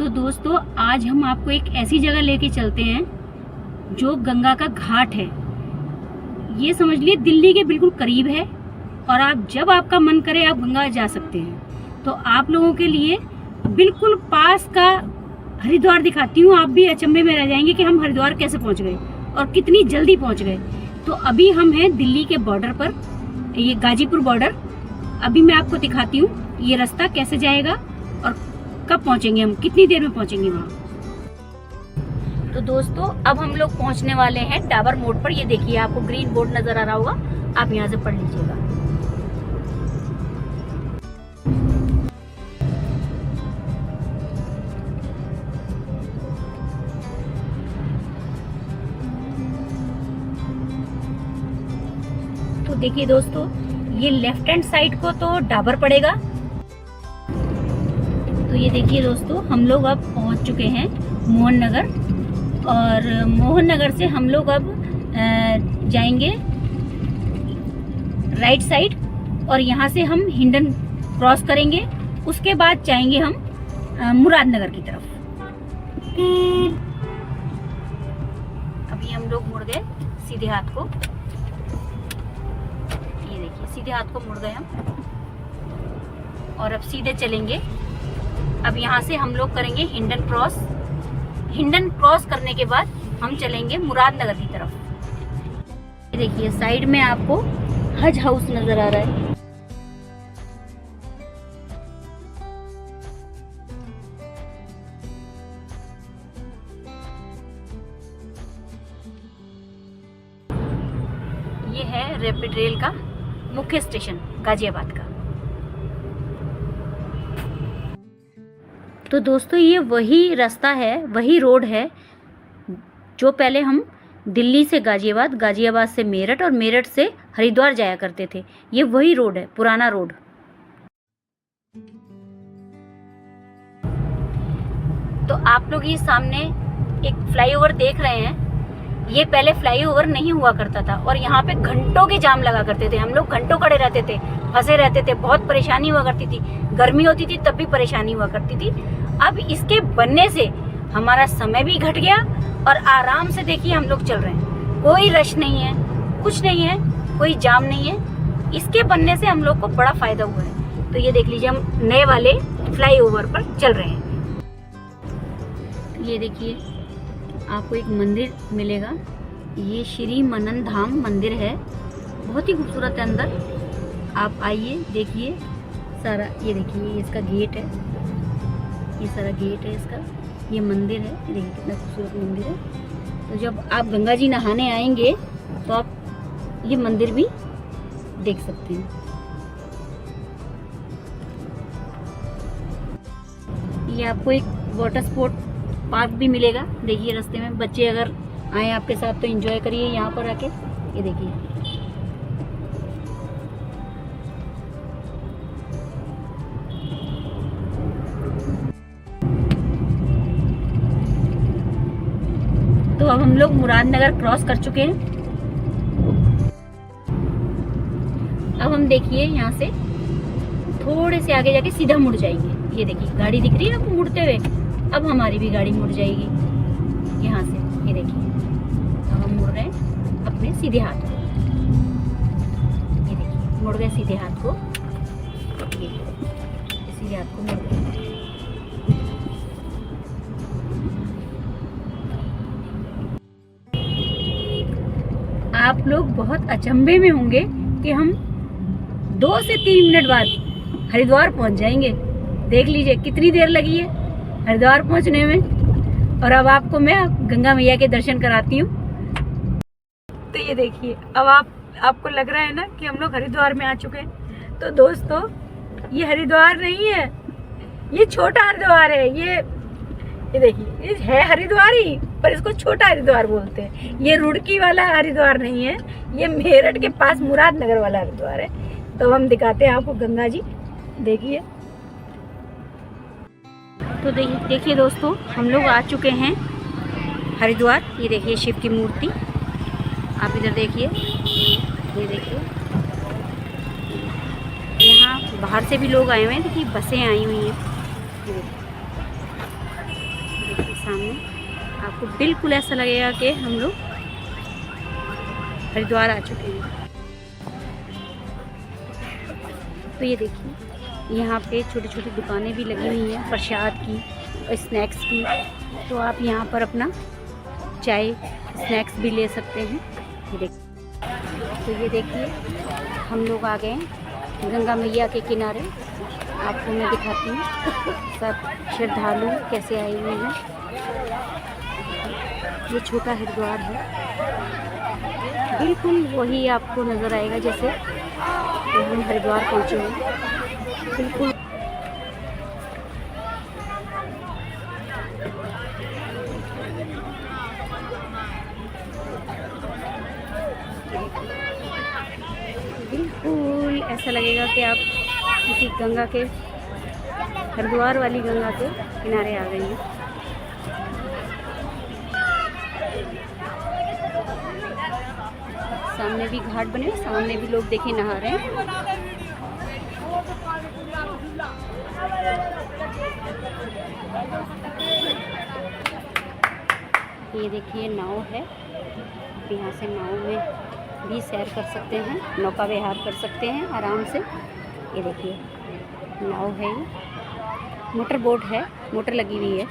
तो दोस्तों आज हम आपको एक ऐसी जगह लेके चलते हैं जो गंगा का घाट है। ये समझ लिए दिल्ली के बिल्कुल करीब है और आप जब आपका मन करे आप गंगा जा सकते हैं। तो आप लोगों के लिए बिल्कुल पास का हरिद्वार दिखाती हूँ। आप भी अचंभे में रह जाएंगे कि हम हरिद्वार कैसे पहुँच गए और कितनी जल्दी पहुँच गए। तो अभी हम हैं दिल्ली के बॉर्डर पर, ये गाजीपुर बॉर्डर। अभी मैं आपको दिखाती हूँ ये रास्ता कैसे जाएगा और कब पहुँचेंगे, हम कितनी देर में पहुँचेंगे वहाँ। तो दोस्तों अब हम लोग पहुँचने वाले हैं डाबर मोड़ पर। ये देखिए आपको ग्रीन बोर्ड नजर आ रहा होगा, आप यहाँ से पढ़ लीजिएगा। तो देखिए दोस्तों ये लेफ्ट हैंड साइड को तो डाबर पड़ेगा। तो ये देखिए दोस्तों हम लोग अब पहुंच चुके हैं मोहन नगर, और मोहन नगर से हम लोग अब जाएंगे राइट साइड और यहाँ से हम हिंडन क्रॉस करेंगे। उसके बाद जाएंगे हम मुरादनगर की तरफ। अभी हम लोग मुड़ गए सीधे हाथ को, ये देखिए सीधे हाथ को मुड़ गए हम और अब सीधे चलेंगे। अब यहाँ से हम लोग करेंगे हिंडन क्रॉस। हिंडन क्रॉस करने के बाद हम चलेंगे मुरादनगर की तरफ। ये देखिए साइड में आपको हज हाउस नजर आ रहा है। ये है रैपिड रेल का मुख्य स्टेशन गाजियाबाद का। तो दोस्तों ये वही रास्ता है, वही रोड है जो पहले हम दिल्ली से गाजियाबाद, गाजियाबाद से मेरठ और मेरठ से हरिद्वार जाया करते थे। ये वही रोड है, पुराना रोड। तो आप लोग ये सामने एक फ्लाईओवर देख रहे हैं, ये पहले फ्लाईओवर नहीं हुआ करता था और यहाँ पे घंटों के जाम लगा करते थे। हम लोग घंटों खड़े रहते थे, फंसे रहते थे, बहुत परेशानी हुआ करती थी। गर्मी होती थी तब भी परेशानी हुआ करती थी। अब इसके बनने से हमारा समय भी घट गया और आराम से देखिए हम लोग चल रहे हैं। कोई रश नहीं है, कुछ नहीं है, कोई जाम नहीं है। इसके बनने से हम लोग को बड़ा फायदा हुआ है। तो ये देख लीजिए हम नए वाले फ्लाईओवर पर चल रहे हैं। ये देखिए आपको एक मंदिर मिलेगा, ये श्री मनन धाम मंदिर है, बहुत ही खूबसूरत है अंदर। आप आइए देखिए सारा, ये देखिए इसका गेट है, ये सारा गेट है इसका, ये मंदिर है। ये देखिए कितना खूबसूरत मंदिर है। तो जब आप गंगा जी नहाने आएंगे तो आप ये मंदिर भी देख सकते हैं। ये आपको एक वाटर स्पोर्ट पार्क भी मिलेगा। देखिए रास्ते में बच्चे अगर आए आपके साथ तो एंजॉय करिए यहाँ पर आके। ये देखिए तो अब हम लोग मुरादनगर क्रॉस कर चुके हैं। अब हम देखिए यहाँ से थोड़े से आगे जाके सीधा मुड़ जाएंगे। ये देखिए गाड़ी दिख रही है आपको मुड़ते हुए, अब हमारी भी गाड़ी मुड़ जाएगी यहाँ से। ये देखिए अब हम मुड़ रहे हैं अपने सीधे हाथ को। ये देखिए मुड़ गए सीधे हाथ को, ये सीधे हाथ को मुड़ गए। आप लोग बहुत अचंभे में होंगे कि हम 2 से 3 मिनट बाद हरिद्वार पहुंच जाएंगे। देख लीजिए कितनी देर लगी है हरिद्वार पहुंचने में। और अब आपको मैं गंगा मैया के दर्शन कराती हूँ। तो ये देखिए अब आपको लग रहा है ना कि हम लोग हरिद्वार में आ चुके हैं। तो दोस्तों ये हरिद्वार नहीं है, ये छोटा हरिद्वार है। ये देखिए ये है हरिद्वार ही, पर इसको छोटा हरिद्वार बोलते हैं। ये रुड़की वाला हरिद्वार नहीं है, ये मेरठ के पास मुरादनगर वाला हरिद्वार है। तो हम दिखाते हैं आपको गंगा जी, देखिए। तो देखिए दोस्तों हम लोग आ चुके हैं हरिद्वार। ये देखिए शिव की मूर्ति, आप इधर देखिए, ये देखिए यहाँ बाहर से भी लोग आए हुए हैं। देखिए बसें आई हुई हैं। सामने आपको बिल्कुल ऐसा लगेगा कि हम लोग हरिद्वार आ चुके हैं। तो ये देखिए यहाँ पे छोटी छोटी दुकानें भी लगी हुई हैं प्रसाद की और स्नैक्स की। तो आप यहाँ पर अपना चाय स्नैक्स भी ले सकते हैं। ये देखिए, तो ये देखिए हम लोग आ गए गंगा मैया के किनारे। आपको मैं दिखाती हूँ सब श्रद्धालु कैसे आए हुए हैं। ये छोटा हरिद्वार है, बिल्कुल वही आपको नज़र आएगा जैसे हम हरिद्वार पहुँचे हैं। बिल्कुल बिल्कुल ऐसा लगेगा कि आप किसी गंगा के हरिद्वार वाली गंगा के किनारे आ गई हैं। सामने भी घाट बने हुए, सामने भी लोग देखिए नहा रहे हैं। ये देखिए नाव है, आप यहाँ से नाव में भी सैर कर सकते हैं, नौका विहार कर सकते हैं आराम से। ये देखिए नाव है, ये मोटर बोट है, मोटर लगी हुई है।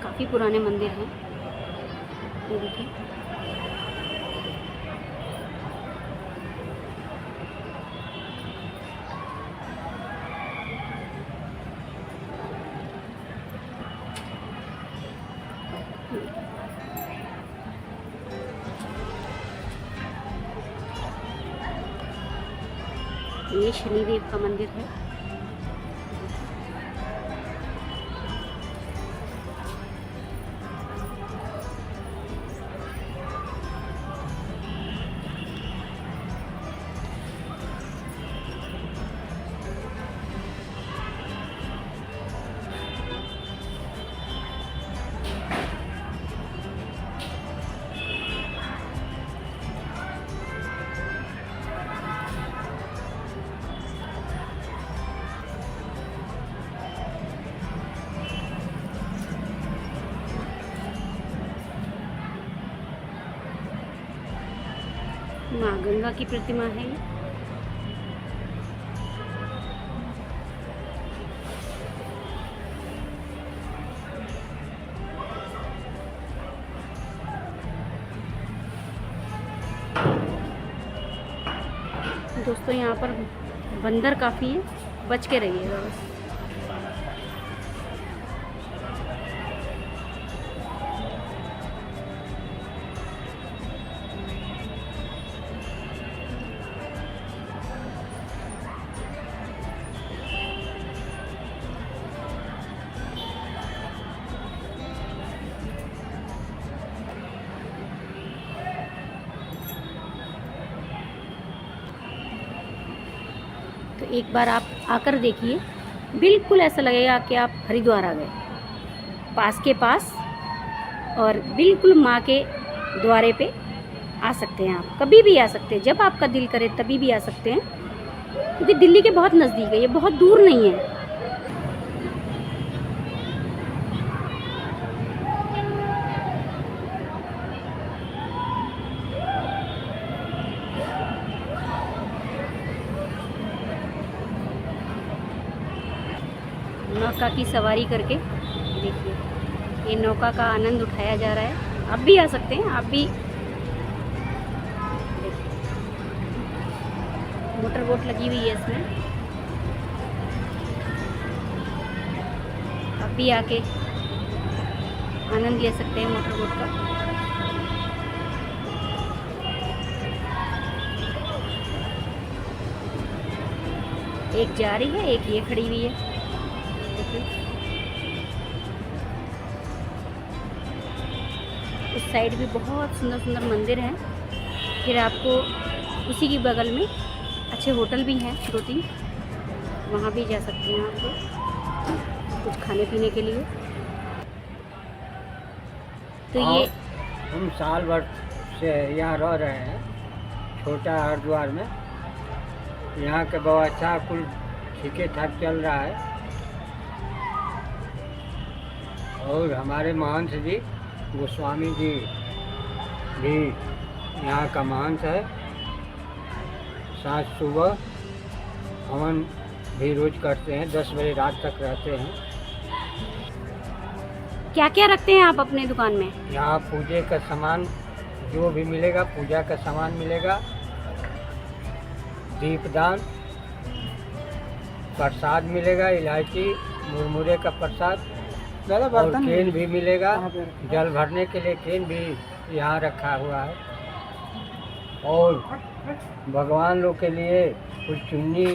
काफ़ी पुराने मंदिर हैं, ये देखिए। ये शनिदेव का मंदिर है। माँ गंगा की प्रतिमा है ये। दोस्तों यहाँ पर बंदर काफ़ी है, बच के रहिएगा बस। तो एक बार आप आकर देखिए, बिल्कुल ऐसा लगेगा कि आप हरिद्वार आ गए, पास के पास, और बिल्कुल माँ के द्वारे पे आ सकते हैं। आप कभी भी आ सकते हैं, जब आपका दिल करे तभी भी आ सकते हैं, क्योंकि दिल्ली के बहुत नज़दीक है, ये बहुत दूर नहीं है। नौका की सवारी करके देखिए, ये नौका का आनंद उठाया जा रहा है। आप भी आ सकते हैं, आप भी। मोटर बोट लगी हुई है इसमें, आप भी आके आनंद ले सकते हैं मोटर बोट का। एक जा रही है, एक ये खड़ी हुई है। उस साइड भी बहुत सुंदर सुंदर मंदिर हैं। फिर आपको उसी के बगल में अच्छे होटल भी हैं 2-3, वहाँ भी जा सकते हैं आप लोग कुछ खाने पीने के लिए। तो ये हम साल भर से यहाँ रह रहे हैं, छोटा हरिद्वार में। यहाँ के व्यवस्था कुल ठीक ठाक चल रहा है। और हमारे महंत जी गोस्वामी जी भी यहाँ का महंत है। साँझ सुबह हवन भी रोज करते हैं, 10 बजे रात तक रहते हैं। क्या क्या रखते हैं आप अपने दुकान में? यहाँ पूजे का सामान जो भी मिलेगा, पूजा का सामान मिलेगा, दीपदान, प्रसाद मिलेगा, इलायची मुरमुरे का प्रसाद, और केन भी मिलेगा। जल भरने के लिए केन भी यहाँ रखा हुआ है। और भगवान लोग के लिए कुछ चुन्नी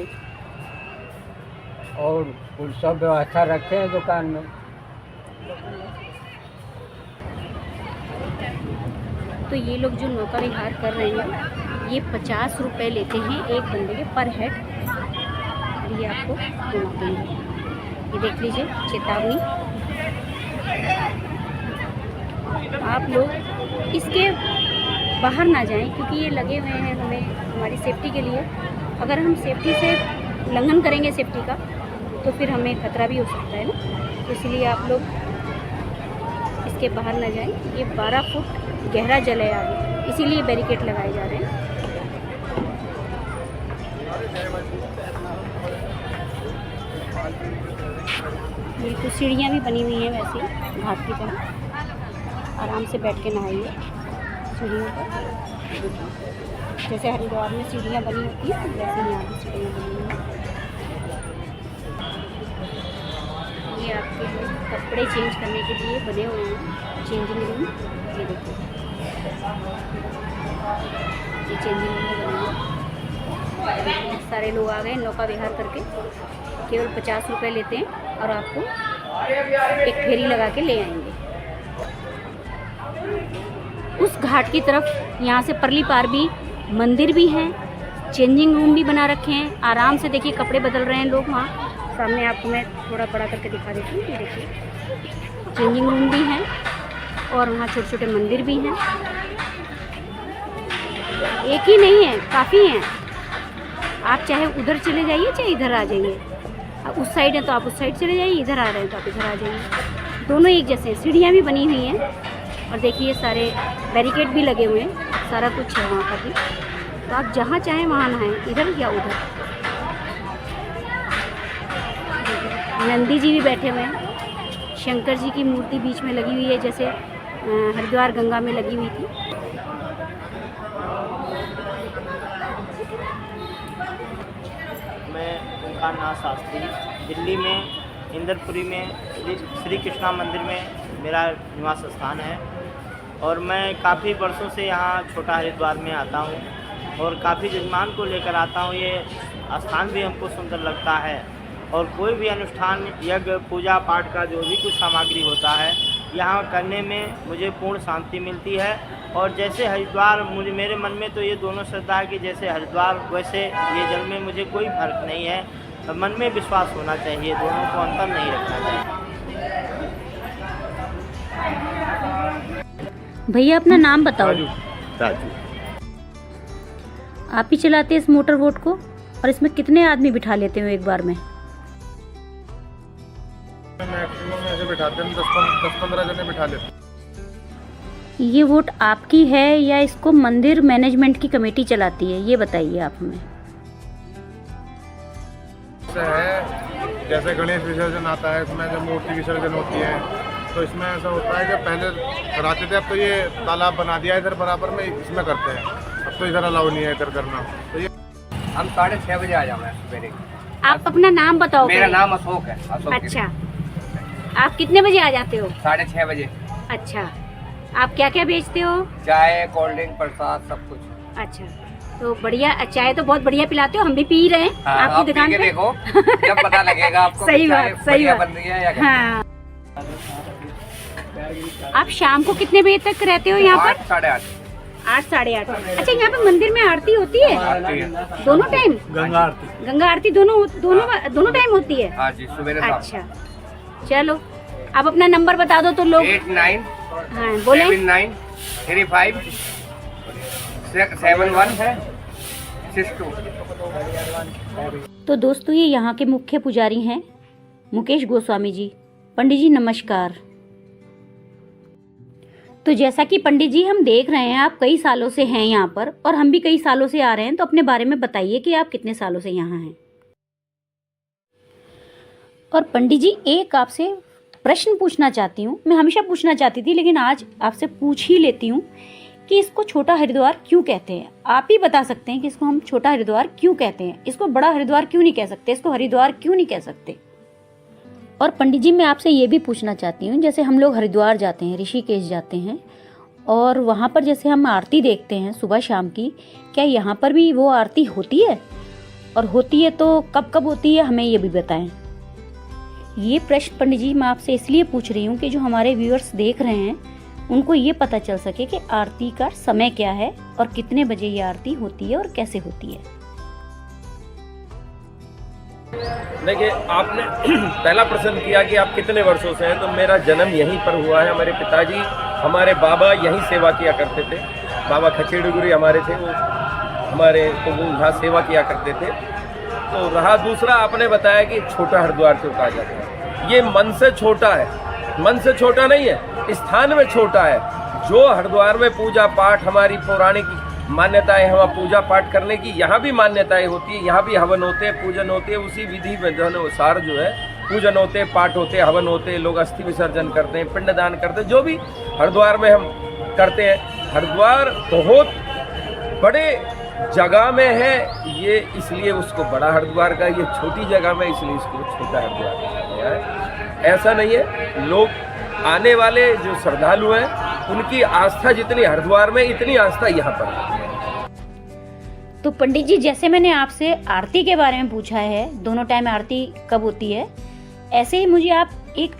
और कुछ सब व्यवस्था रखे हैं दुकान में। तो ये लोग जो नौका विहार कर रहे हैं ये 50 रुपये लेते हैं एक बंदे के पर हेड। ये आपको घुमा देंगे, ये देख लीजिए चेतावनी। आप लोग इसके बाहर ना जाएं क्योंकि ये लगे हुए हैं हमें हमारी सेफ्टी के लिए। अगर हम सेफ्टी से उल्लंघन करेंगे सेफ्टी का तो फिर हमें खतरा भी हो सकता है ना, तो इसलिए आप लोग इसके बाहर ना जाएं। ये 12 फुट गहरा जल है आगे, इसीलिए बैरिकेड लगाए जा रहे हैं। ये कुछ सीढ़ियाँ भी बनी हुई हैं वैसे घाट की तरह, आराम से बैठ के नहाइए सीढ़ियों पर। जैसे हरिद्वार में सीढ़ियाँ बनी होती हैं वैसे यहाँ भी सीढ़ियाँ बनी हुई हैं। ये आपके कपड़े चेंज करने के लिए बने हुए हैं चेंजिंग रूम। ये देखिए ये चेंजिंग रूम में बने हुए सारे लोग आ गए नौका विहार करके। केवल 50 रुपये लेते हैं और आपको एक फेरी लगा के ले आएंगे उस घाट की तरफ। यहाँ से परली पार भी मंदिर भी हैं, चेंजिंग रूम भी बना रखे हैं। आराम से देखिए कपड़े बदल रहे हैं लोग वहाँ। सामने आपको मैं थोड़ा बड़ा करके दिखा देती हूँ। ये देखिए चेंजिंग रूम भी हैं और वहाँ छोटे छोटे मंदिर भी हैं। एक ही नहीं है, काफ़ी हैं। आप चाहे उधर चले जाइए चाहे इधर आ जाइए। उस साइड है तो आप उस साइड चले जाइए, इधर आ रहे हैं तो आप इधर आ जाइए। दोनों एक जैसे हैं। सीढ़ियाँ भी बनी हुई हैं और देखिए सारे बैरिकेड भी लगे हुए हैं, सारा कुछ है वहाँ पर भी। तो आप जहाँ चाहें वहाँ नहाएं, इधर या उधर। नंदी जी भी बैठे हुए हैं, शंकर जी की मूर्ति बीच में लगी हुई है जैसे हरिद्वार गंगा में लगी हुई थी। मैं ओंकारनाथ शास्त्री, दिल्ली में इंद्रपुरी में श्री कृष्णा मंदिर में मेरा निवास स्थान है। और मैं काफ़ी वर्षों से यहाँ छोटा हरिद्वार में आता हूँ और काफ़ी जजमान को लेकर आता हूँ। ये स्थान भी हमको सुंदर लगता है और कोई भी अनुष्ठान, यज्ञ, पूजा पाठ का जो भी कुछ सामग्री होता है यहाँ करने में मुझे पूर्ण शांति मिलती है। और जैसे हरिद्वार, मुझे मेरे मन में तो ये दोनों श्रद्धा है कि जैसे हरिद्वार वैसे ये जल में मुझे कोई फर्क नहीं है। तो मन में विश्वास होना चाहिए, दोनों को अंतर नहीं रखना चाहिए। भैया अपना नाम बताओ। राजू। आप ही चलाते हैं इस मोटर बोट को और इसमें कितने आदमी बिठा लेते हो एक बार में? मैक्सिमम ऐसे बिठाते हैं 10-15 जने बिठा लेते। ये वोट आपकी है या इसको मंदिर मैनेजमेंट की कमेटी चलाती है, ये बताइए आप हमें। है जैसे गणेश विसर्जन आता है, इसमें जब मूर्ति विसर्जन होती है तो इसमें ऐसा होता है कि पहले कराते थे, अब तो ये तालाब बना दिया इधर बराबर में, इसमें करते हैं। अब तो इधर अलाउ नहीं है इधर करना। तो ये हम 6:30 बजे आ जाओगे सवेरे। आप अपना नाम बताओ। मेरा नाम अशोक है। अच्छा, आप कितने बजे आ जाते हो? 6:30 बजे। अच्छा, आप क्या क्या बेचते हो? चाय, कोल्ड ड्रिंक, प्रसाद, सब कुछ। अच्छा, तो बढ़िया। चाय तो बहुत बढ़िया पिलाते हो, हम भी पी रहे हैं आपकी दुकान पे। देखो जब पता लगेगा आपको। सही बात, सही बात। बन रही है या हाँ। आप शाम को कितने बजे तक रहते हो यहाँ पर? 8-8:30। 8-8:30। अच्छा, यहाँ पे मंदिर में आरती होती है? दोनों टाइम? गंगा आरती दोनों टाइम होती है? हाँ जी, सुबह शाम। अच्छा, चलो आप अपना नंबर बता दो तो लोग। 89 हाँ बोले। 79 35 71 है सिस्टू। तो दोस्तों ये यहाँ के मुख्य पुजारी हैं मुकेश गोस्वामी जी। पंडित जी नमस्कार। तो जैसा कि पंडित जी हम देख रहे हैं आप कई सालों से हैं यहाँ पर और हम भी कई सालों से आ रहे हैं, तो अपने बारे में बताइए कि आप कितने सालों से यहाँ हैं। और पंडित जी एक आपसे प्रश्न पूछना चाहती हूँ, मैं हमेशा पूछना चाहती थी लेकिन आज आपसे पूछ ही लेती हूँ कि इसको छोटा हरिद्वार क्यों कहते हैं। आप ही बता सकते हैं कि इसको हम छोटा हरिद्वार क्यों कहते हैं, इसको बड़ा हरिद्वार क्यों नहीं कह सकते, इसको हरिद्वार क्यों नहीं कह सकते। और पंडित जी मैं आपसे ये भी पूछना चाहती हूँ, जैसे हम लोग हरिद्वार जाते हैं, ऋषिकेश जाते हैं और वहाँ पर जैसे हम आरती देखते हैं सुबह शाम की, क्या यहाँ पर भी वो आरती होती है, और होती है तो कब कब होती है, हमें ये भी बताएं। ये प्रश्न पंडित जी मैं आपसे इसलिए पूछ रही हूँ कि जो हमारे व्यूअर्स देख रहे हैं उनको ये पता चल सके कि आरती का समय क्या है और कितने बजे ये आरती होती है और कैसे होती है। देखिए, आपने पहला प्रश्न किया कि आप कितने वर्षों से हैं, तो मेरा जन्म यहीं पर हुआ है। हमारे पिताजी, हमारे बाबा यहीं सेवा किया करते थे। बाबा खचेड़ीगुरी हमारे थे, वो हमारे को वो यहाँ सेवा किया करते थे। तो रहा दूसरा, आपने बताया कि छोटा हरिद्वार क्यों कहा जाता है। ये मन से छोटा है, मन से छोटा नहीं है, स्थान में छोटा है। जो हरिद्वार में पूजा पाठ हमारी पौराणिक मान्यताएं, हम पूजा पाठ करने की यहाँ भी मान्यताएं होती है, यहाँ भी हवन होते हैं, पूजन होते हैं। उसी विधि में अनुसार जो है पूजन होते हैं, पाठ होते हैं, हवन होते हैं, लोग अस्थि विसर्जन करते हैं, पिंडदान करते हैं, जो भी हरिद्वार में हम करते हैं। हरिद्वार बहुत बड़े जगह में है, ये इसलिए उसको बड़ा हरिद्वार का, ये छोटी जगह में इसलिए इसको छोटा हरिद्वार कहा गया है। ऐसा नहीं है, लोग आने वाले जो श्रद्धालु हैं उनकी आस्था जितनी हरिद्वार में, इतनी आस्था यहाँ पर है। तो पंडित जी जैसे मैंने आपसे आरती के बारे में पूछा है, दोनों टाइम आरती कब होती है, ऐसे ही मुझे आप एक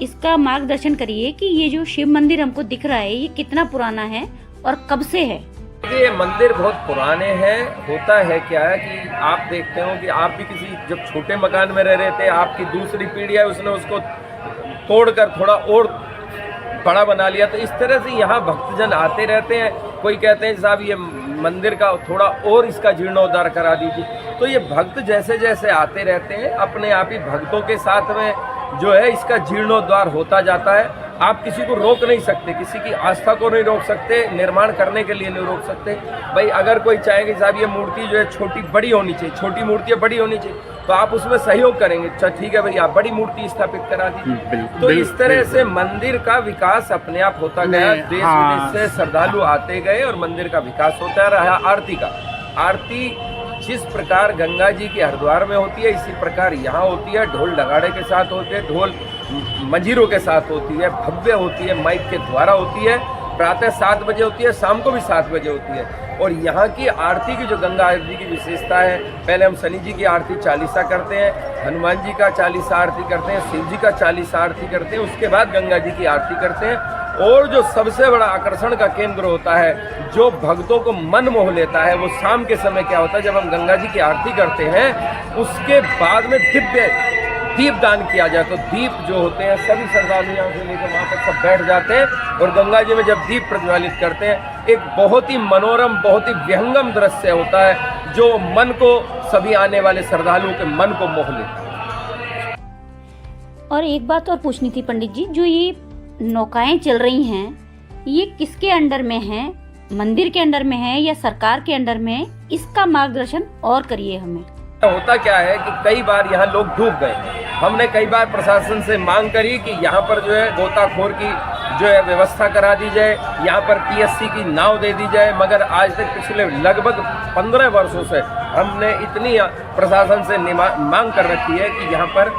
इसका मार्गदर्शन करिए कि ये जो शिव मंदिर हमको दिख रहा है ये कितना पुराना है और कब से है। ये मंदिर बहुत पुराने हैं। होता है क्या है कि आप देखते हो कि आप भी किसी जब छोटे मकान में रह रहे थे, आपकी दूसरी पीढ़ी है उसने उसको तोड़कर थोड़ा और बड़ा बना लिया। तो इस तरह से यहाँ भक्तजन आते रहते हैं। कोई कहते हैं साहब ये मंदिर का थोड़ा और इसका जीर्णोद्धार करा दीजिए। तो ये भक्त जैसे जैसे आते रहते हैं, अपने आप ही भक्तों के साथ में जो है इसका जीर्णोद्धार होता जाता है। आप किसी को रोक नहीं सकते, किसी की आस्था को नहीं रोक सकते, निर्माण करने के लिए नहीं रोक सकते। भाई अगर कोई चाहे कि साहब ये मूर्ति जो है छोटी बड़ी होनी चाहिए, छोटी मूर्ति बड़ी होनी चाहिए, तो आप उसमें सहयोग करेंगे। अच्छा ठीक है भाई, आप बड़ी मूर्ति स्थापित करा दीजिए। तो इस तरह से मंदिर का विकास अपने आप होता गया। देश विदेश से श्रद्धालु आते गए और मंदिर का विकास होता रहा। आरती का, आरती जिस प्रकार गंगा जी के हरिद्वार में होती है इसी प्रकार यहाँ होती है। ढोल नगाड़े के साथ होते हैं, ढोल मंजीरों के साथ होती है, भव्य होती है, माइक के द्वारा होती है। प्रातः 7 बजे होती है, शाम को भी 7 बजे होती है। और यहाँ की आरती की जो गंगा आरती की विशेषता है, पहले हम शनि जी की आरती 40 करते हैं, हनुमान जी का 40 आरती करते हैं, शिव जी का 40 आरती करते हैं, उसके बाद गंगा जी की आरती करते हैं। और जो सबसे बड़ा आकर्षण का केंद्र होता है, जो भक्तों को मन मोह लेता है, वो शाम के समय क्या होता है, जब हम गंगा जी की आरती करते हैं उसके बाद में दिव्य दीप दान किया जाए। तो दीप जो होते हैं सभी श्रद्धालु यहाँ से लेकर वहाँ तक सब बैठ जाते हैं और गंगा जी में जब दीप प्रज्वलित करते हैं, एक बहुत ही मनोरम, बहुत ही विहंगम दृश्य होता है जो मन को, सभी आने वाले श्रद्धालुओं के मन को मोह लेता है। और एक बात और पूछनी थी पंडित जी, जो ये नौकाएं चल रही हैं ये किसके अंडर में हैं, मंदिर के अंडर में है या सरकार के अंडर में है, इसका मार्गदर्शन और करिए हमें। होता क्या है कि कई बार यहाँ लोग डूब गए। हमने कई बार प्रशासन से मांग करी कि यहाँ पर जो है गोताखोर की जो है व्यवस्था करा दी जाए, यहाँ पर पीएससी की नाव दे दी जाए, मगर आज तक पिछले लगभग 15 वर्षों से हमने इतनी प्रशासन से मांग कर रखी है कि यहाँ पर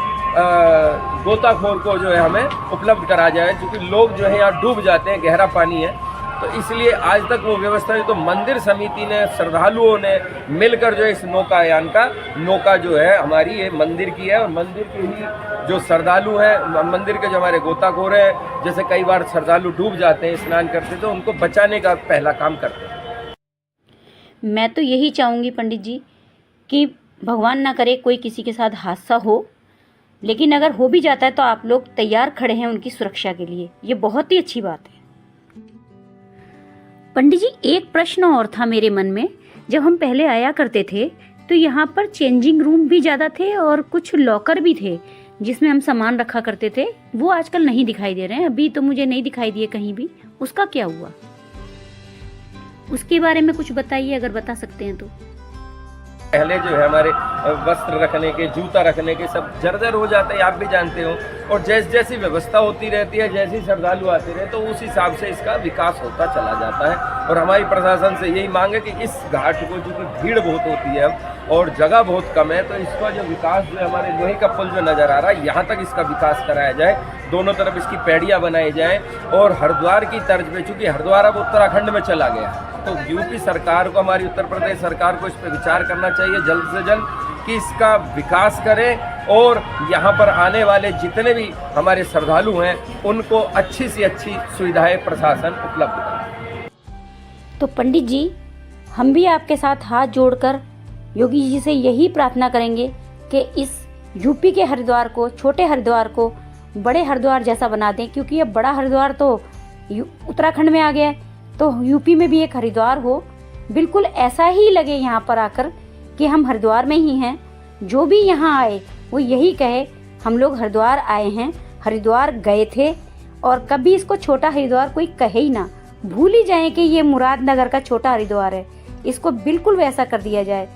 गोताखोर को जो है हमें उपलब्ध करा जाए, क्योंकि लोग जो है यहाँ डूब जाते हैं, गहरा पानी है। तो इसलिए आज तक वो व्यवस्था है। तो मंदिर समिति ने, श्रद्धालुओं ने मिलकर जो है इस नौकायान का, नौका जो है हमारी ये मंदिर की है और मंदिर के ही जो श्रद्धालु हैं, मंदिर के जो हमारे गोताखोर हैं, जैसे कई बार श्रद्धालु डूब जाते हैं स्नान करते, तो उनको बचाने का पहला काम करते हैं। मैं तो यही चाहूँगी पंडित जी कि भगवान ना करे कोई किसी के साथ हादसा हो, लेकिन अगर हो भी जाता है तो आप लोग तैयार खड़े हैं उनकी सुरक्षा के लिए, ये बहुत ही अच्छी बात है। पंडित जी एक प्रश्न और था मेरे मन में, जब हम पहले आया करते थे तो यहाँ पर चेंजिंग रूम भी ज़्यादा थे और कुछ लॉकर भी थे जिसमें हम सामान रखा करते थे, वो आजकल नहीं दिखाई दे रहे हैं। अभी तो मुझे नहीं दिखाई दिए कहीं भी। उसका क्या हुआ, उसके बारे में कुछ बताइए अगर बता सकते हैं तो। पहले जो है हमारे वस्त्र रखने के, जूता रखने के सब जर्जर हो जाते हैं, आप भी जानते हो। और जैसी व्यवस्था होती रहती है, जैसी श्रद्धालु आते रहे, तो उस हिसाब से इसका विकास होता चला जाता है। और हमारी प्रशासन से यही मांग है कि इस घाट को, जो कि भीड़ बहुत होती है और जगह बहुत कम है, तो इसका जो विकास जो हमारे लोहे का पुल जो नज़र आ रहा है, यहाँ तक इसका विकास कराया जाए। दोनों तरफ इसकी पैड़ियाँ बनाई जाएँ और हरिद्वार की तर्ज पे, चूँकि हरिद्वार अब उत्तराखंड में चला गया, तो यूपी सरकार को, हमारी उत्तर प्रदेश सरकार को इस पर विचार करना चाहिए जल्द से जल्द कि इसका विकास करें और यहाँ पर आने वाले जितने भी हमारे श्रद्धालु हैं उनको अच्छी से अच्छी सुविधाएं प्रशासन उपलब्ध करे। तो पंडित जी, हम भी आपके साथ हाथ जोड़कर योगी जी से यही प्रार्थना करेंगे कि इस यूपी के हरिद्वार को, छोटे हरिद्वार को बड़े हरिद्वार जैसा बना दें, क्योंकि अब बड़ा हरिद्वार तो उत्तराखंड में आ गया है, तो यूपी में भी एक हरिद्वार हो, बिल्कुल ऐसा ही लगे यहाँ पर आकर कि हम हरिद्वार में ही हैं। जो भी यहाँ आए वो यही कहे हम लोग हरिद्वार आए हैं, हरिद्वार गए थे, और कभी इसको छोटा हरिद्वार कोई कहे ही ना, भूल ही जाए कि ये मुरादनगर का छोटा हरिद्वार है। इसको बिल्कुल वैसा कर दिया जाए।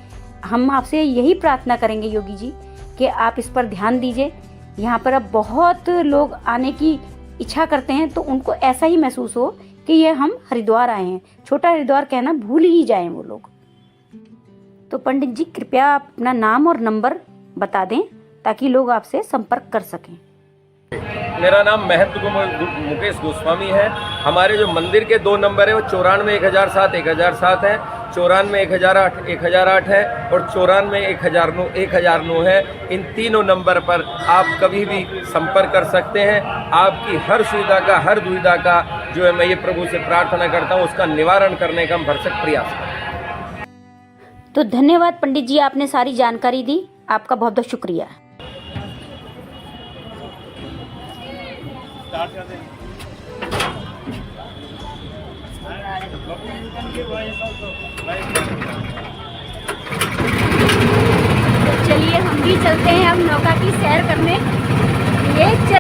हम आपसे यही प्रार्थना करेंगे योगी जी कि आप इस पर ध्यान दीजिए। यहाँ पर अब बहुत लोग आने की इच्छा करते हैं, तो उनको ऐसा ही महसूस हो कि ये हम हरिद्वार आए हैं, छोटा हरिद्वार कहना भूल ही जाएं वो लोग। तो पंडित जी, कृपया आप अपना नाम और नंबर बता दें ताकि लोग आपसे संपर्क कर सकें। मेरा नाम महंत मुकेश गोस्वामी है। हमारे जो मंदिर के 2 नंबर है वो 94 1007 1007 है, 94 1008 1008 है और 94 1009 1009 है। इन तीनों नंबर पर आप कभी भी संपर्क कर सकते हैं। आपकी हर सुविधा का, हर दुविधा का जो है, मैं ये प्रभु से प्रार्थना करता हूँ, उसका निवारण करने का हम भरसक प्रयास करें। तो धन्यवाद पंडित जी, आपने सारी जानकारी दी, आपका बहुत बहुत शुक्रिया। चलिए हम भी चलते हैं अब नौका की सैर करने। ये